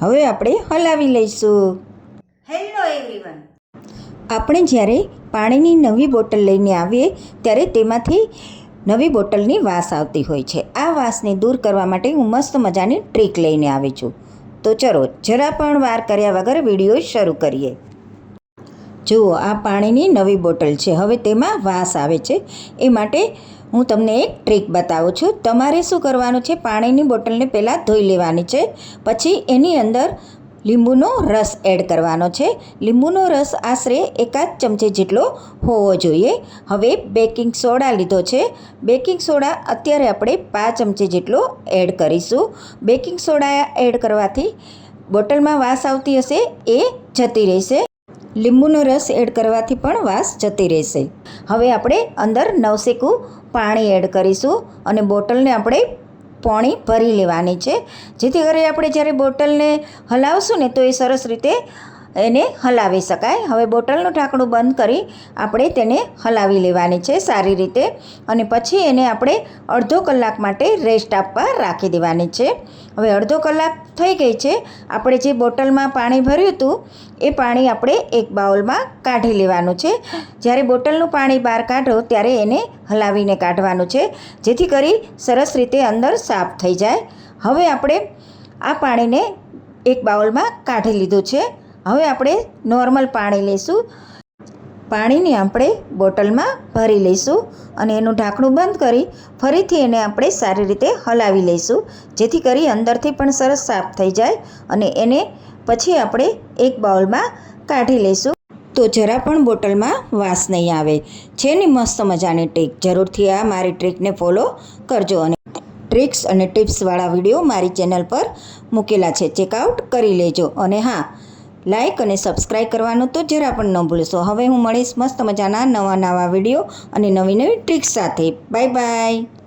હવે આપણે હલાવી લઈશું। હેલો એવરીવન, આપણે જ્યારે પાણીની નવી બોટલ લઈને આવીએ ત્યારે તેમાંથી નવી બોટલની વાસ આવતી હોય છે। આ વાસને દૂર કરવા માટે હું મસ્ત મજાની ટ્રીક લઈને આવી છું। તો ચલો જરા પણ વાર કર્યા વગર વિડીયો શરૂ કરીએ। જુઓ, આ પાણીની નવી બોટલ છે। હવે તેમાં વાસ આવે છે, એ માટે હું તમને એક ટ્રીક બતાવું છું। તમારે શું કરવાનું છે, પાણીની બોટલને પહેલાં ધોઈ લેવાની છે, પછી એની અંદર લીંબુનો રસ એડ કરવાનો છે। લીંબુનો રસ આશરે 1 ચમચી જેટલો હોવો જોઈએ। હવે બેકિંગ સોડા લીધો છે। બેકિંગ સોડા અત્યારે આપણે 5 ચમચી જેટલો એડ કરીશું। બેકિંગ સોડા એડ કરવાથી બોટલમાં વાસ આવતી હશે એ જતી રહેશે। લીંબુનો રસ એડ કરવાથી પણ વાસ જતી રહેશે। હવે આપણે અંદર નવશેકું પાણી એડ કરીશું અને બોટલને આપણે પોણી ભરી લેવાની છે, જેથી કરી આપણે જ્યારે બોટલને હલાવશું ને તો એ સરસ રીતે એને હલાવી શકાય। હવે બોટલનું ઢાંકણું બંધ કરી આપણે તેને હલાવી લેવાની છે સારી રીતે, અને પછી એને આપણે અડધો કલાક માટે રેસ્ટ આપવા રાખી દેવાની છે। હવે અડધો કલાક થઈ ગઈ છે। આપણે જે બોટલમાં પાણી ભર્યું હતું એ પાણી આપણે એક બાઉલમાં કાઢી લેવાનું છે। જ્યારે બોટલનું પાણી બહાર કાઢો ત્યારે એને હલાવીને કાઢવાનું છે, જેથી કરી સરસ રીતે અંદર સાફ થઈ જાય। હવે આપણે આ પાણીને એક બાઉલમાં કાઢી લીધું છે। હવે આપણે નોર્મલ પાણી લઈશું। પાણીને આપણે બોટલમાં ભરી લઈશું અને એનું ઢાંકણું બંધ કરી ફરીથી એને આપણે સારી રીતે હલાવી લઈશું, જેથી કરી અંદરથી પણ સરસ સાફ થઈ જાય અને એને પછી આપણે એક બાઉલમાં કાઢી લઈશું, તો જરા પણ બોટલમાં વાસ નહીં આવે। છે ને મસ્ત મજાની ટ્રીક, જરૂરથી આ મારી ટ્રીકને ફોલો કરજો અને ટ્રિક્સ અને ટિપ્સવાળા વિડીયો મારી ચેનલ પર મૂકેલા છે, ચેકઆઉટ કરી લેજો। અને હા, લાઇક અને સબસ્ક્રાઈબ કરવાનું તો જરા પણ ન ભૂલશો। હવે હું મળીશ મસ્ત મજાના નવા વિડીયો અને નવી ટ્રિક્સ સાથે। Bye bye.